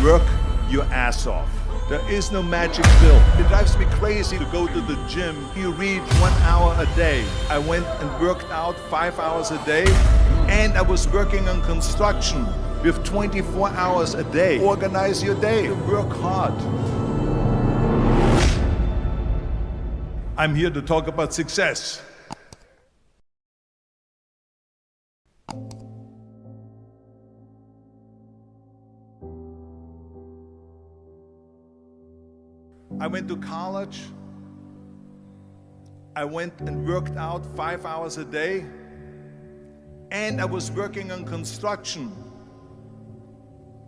Work your ass off. There is no magic pill. It drives me crazy to go to the gym. You read 1 hour a day. I went and worked out 5 hours a day, and I was working on construction with 24 hours a day. Organize your day. Work hard. I'm here to talk about success. I went to college. I went and worked out 5 hours a day, and I was working on construction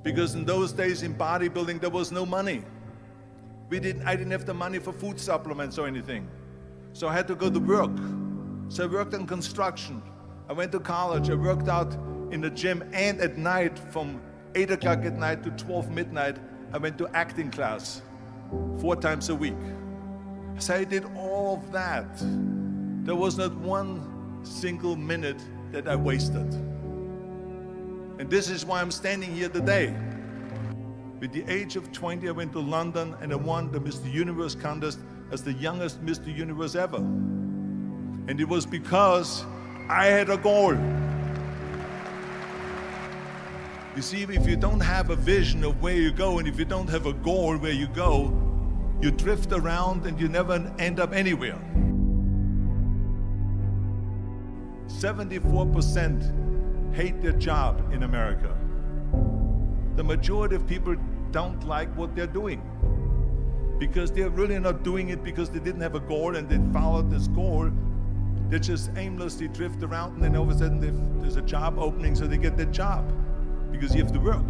because in those days in bodybuilding there was no money. I didn't have the money for food supplements or anything, so I had to go to work. So I worked on construction. I went to college. I worked out in the gym, and at night from 8 o'clock at night to 12 midnight I went to acting class 4 times a week. So I did all of that. There was not one single minute that I wasted. And this is why I'm standing here today. With the age of 20, I went to London and I won the Mr. Universe contest as the youngest Mr. Universe ever. And it was because I had a goal. You see, if you don't have a vision of where you go, and if you don't have a goal where you go, you drift around and you never end up anywhere. 74% hate their job in America. The majority of people don't like what they're doing because they're really not doing it because they didn't have a goal and they followed this goal. They just aimlessly drift around, and then all of a sudden there's a job opening, so they get that job because you have to work.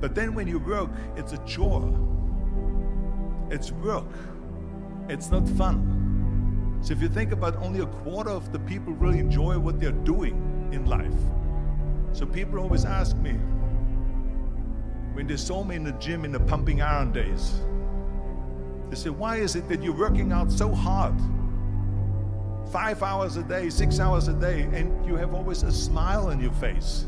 But then when you work, it's a chore. It's work. It's not fun. So if you think about, only a quarter of the people really enjoy what they're doing in life. So people always ask me, when they saw me in the gym in the pumping iron days, they say, why is it that you're working out so hard? 5 hours a day, 6 hours a day, and you have always a smile on your face.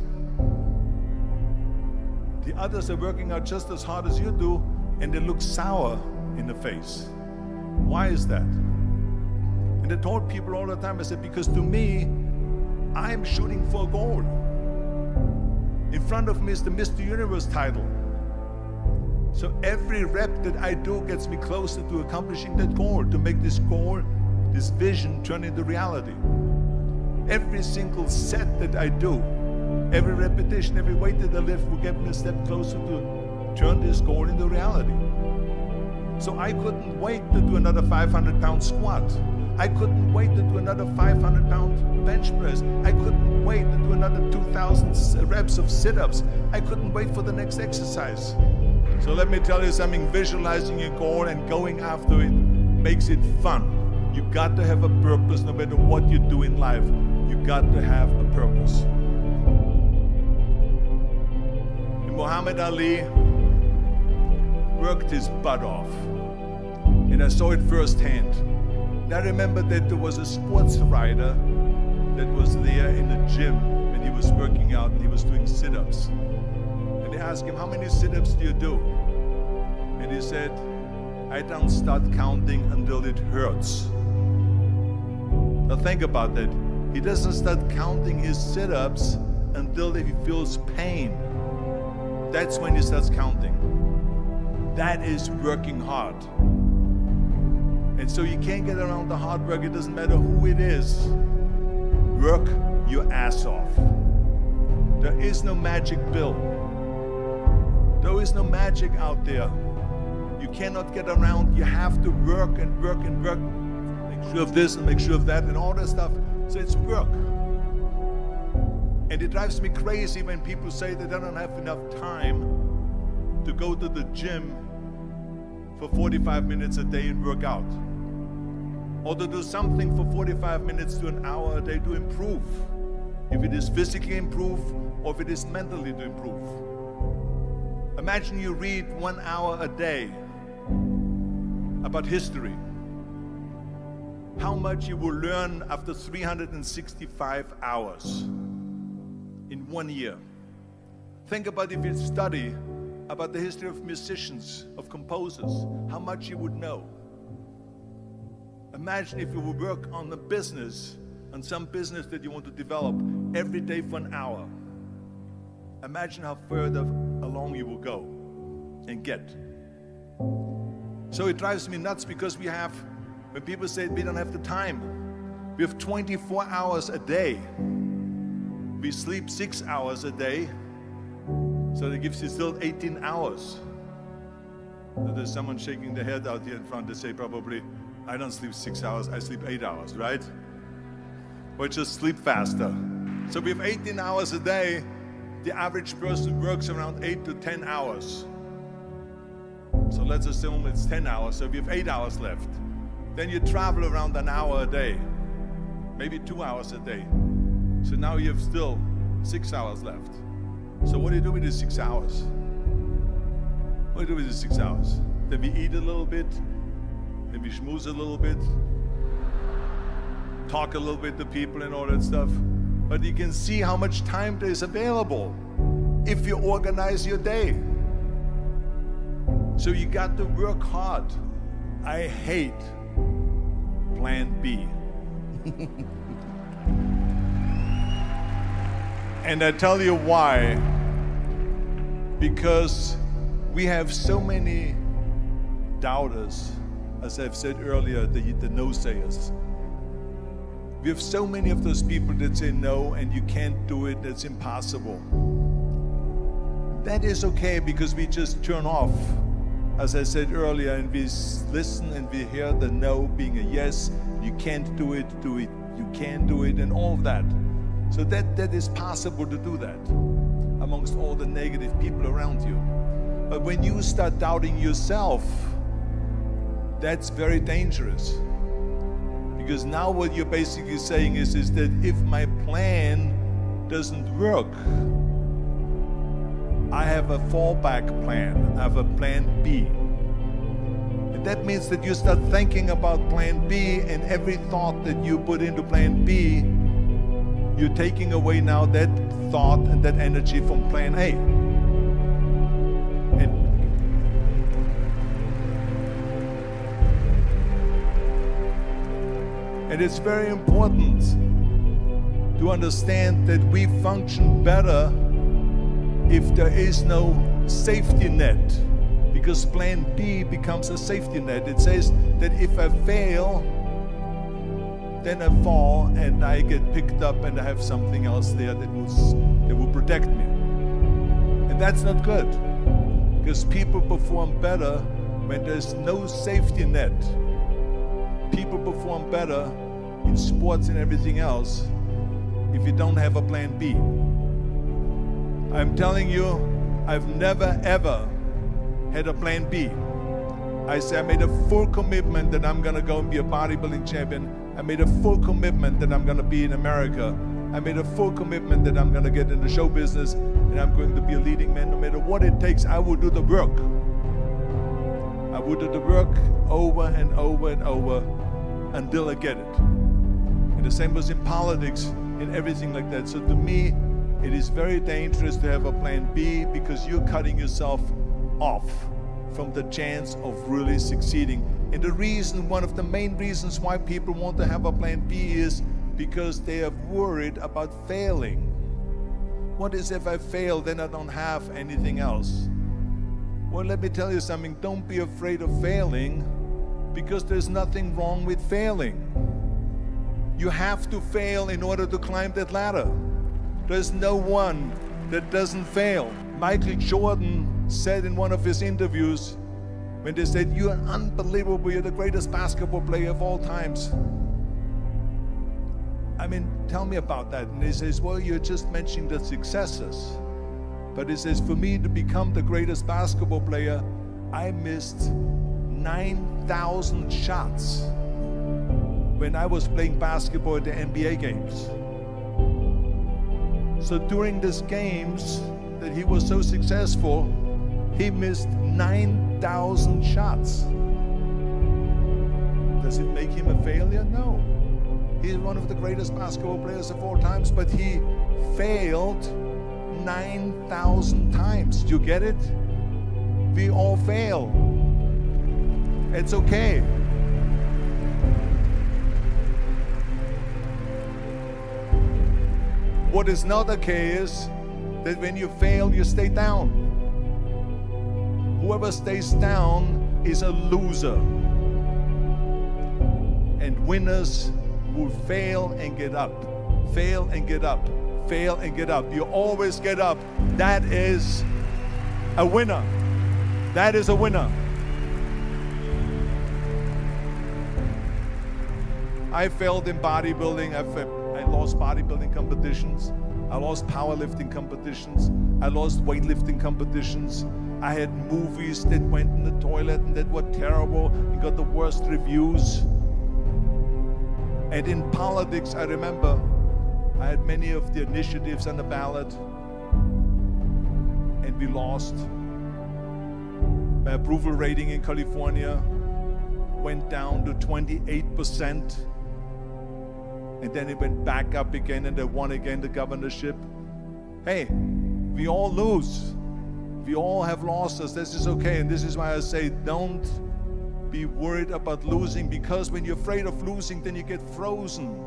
The others are working out just as hard as you do, and they look sour in the face. Why is that? And I told people all the time, I said, because to me, I'm shooting for a goal. In front of me is the Mr. Universe title. So every rep that I do gets me closer to accomplishing that goal, to make this goal, this vision, turn into reality. Every single set that I do, every repetition, every weight that I lift will get me a step closer to turn this goal into reality. So I couldn't wait to do another 500-pound squat. I couldn't wait to do another 500-pound bench press. I couldn't wait to do another 2,000 reps of sit-ups. I couldn't wait for the next exercise. So let me tell you something, visualizing your goal and going after it makes it fun. You got to have a purpose no matter what you do in life. You got to have a purpose. And Muhammad Ali worked his butt off, and I saw it firsthand. And I remember that there was a sports writer that was there in the gym when he was working out and he was doing sit-ups. And they asked him, how many sit-ups do you do? And he said, I don't start counting until it hurts. Now think about that. He doesn't start counting his sit-ups until he feels pain. That's when he starts counting. That is working hard. And so you can't get around the hard work. It doesn't matter who it is. Work your ass off. There is no magic pill. There is no magic out there. You cannot get around. You have to work and work and work. Make sure of this and make sure of that and all that stuff. So it's work. And it drives me crazy when people say that they don't have enough time to go to the gym for 45 minutes a day and work out. Or to do something for 45 minutes to an hour a day to improve. If it is physically improve or if it is mentally to improve. Imagine you read 1 hour a day about history. How much you will learn after 365 hours in 1 year. Think about if you study about the history of musicians, of composers, how much you would know. Imagine if you would work on a business, on some business that you want to develop every day for an hour. Imagine how further along you will go and get. So it drives me nuts because when people say we don't have the time, we have 24 hours a day. We sleep 6 hours a day, so that gives you still 18 hours. So there's someone shaking their head out here in front. They say probably, I don't sleep 6 hours, I sleep 8 hours, right? Or just sleep faster. So we have 18 hours a day. The average person works around 8 to 10 hours. So let's assume it's 10 hours, so we have 8 hours left. Then you travel around an hour a day, maybe 2 hours a day. So now you have still 6 hours left. So what do you do with these 6 hours? What do you do with these 6 hours? Then we eat a little bit, then we schmooze a little bit, talk a little bit to people and all that stuff. But you can see how much time there is available if you organize your day. So you got to work hard. I hate plan B. And I tell you why. Because we have so many doubters, as I've said earlier, the no-sayers. We have so many of those people that say no and you can't do it, that's impossible. That is okay because we just turn off, as I said earlier, and we listen and we hear the no being a yes. You can't do it, you can do it, and all of that. So that is possible to do that amongst all the negative people around you. But when you start doubting yourself, that's very dangerous. Because now what you're basically saying is that if my plan doesn't work, I have a fallback plan, I have a plan B. And that means that you start thinking about plan B, and every thought that you put into plan B, you're taking away now that thought and that energy from plan A. And it's very important to understand that we function better if there is no safety net, because plan B becomes a safety net. It says that if I fail, then I fall and I get picked up and I have something else there that will protect me. And that's not good, because people perform better when there's no safety net. People perform better in sports and everything else if you don't have a plan B. I'm telling you, I've never ever had a plan B. I made a full commitment that I'm gonna go and be a bodybuilding champion. I made a full commitment that I'm gonna be in America. I made a full commitment that I'm gonna get in the show business and I'm going to be a leading man. No matter what it takes, I will do the work. I will do the work over and over and over until I get it. And the same was in politics and everything like that. So to me, it is very dangerous to have a plan B, because you're cutting yourself off from the chance of really succeeding. And the reason, one of the main reasons why people want to have a plan B is because they are worried about failing. What is if I fail, then I don't have anything else? Well, let me tell you something, don't be afraid of failing, because there's nothing wrong with failing. You have to fail in order to climb that ladder. There's no one that doesn't fail. Michael Jordan said in one of his interviews, when they said, "You're unbelievable, you're the greatest basketball player of all times." I mean, tell me about that. And he says, well, you're just mentioning the successes. But he says, for me to become the greatest basketball player, I missed 9,000 shots when I was playing basketball at the NBA games. So during these games that he was so successful, he missed 9,000 shots. Does it make him a failure? No. He's one of the greatest basketball players of all times, but he failed 9,000 times. Do you get it? We all fail. It's okay. What is not okay is that when you fail, you stay down. Whoever stays down is a loser. And winners will fail and get up. Fail and get up. Fail and get up. You always get up. That is a winner. That is a winner. I failed in bodybuilding. I lost bodybuilding competitions. I lost powerlifting competitions. I lost weightlifting competitions. I had movies that went in the toilet and that were terrible and got the worst reviews. And in politics, I remember I had many of the initiatives on the ballot, and we lost. My approval rating in California went down to 28%. And then it went back up again, and they won again the governorship. Hey, we all lose. We all have losses. This is okay. And this is why I say don't be worried about losing, because when you're afraid of losing, then you get frozen.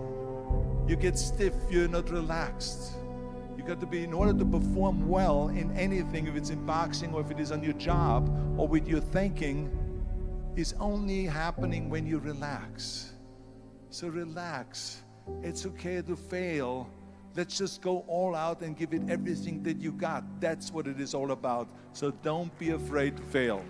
You get stiff. You're not relaxed. You got to be, in order to perform well in anything, if it's in boxing or if it is on your job or with your thinking, is only happening when you relax. So relax. It's okay to fail. Let's just go all out and give it everything that you got. That's what it is all about. So don't be afraid to fail.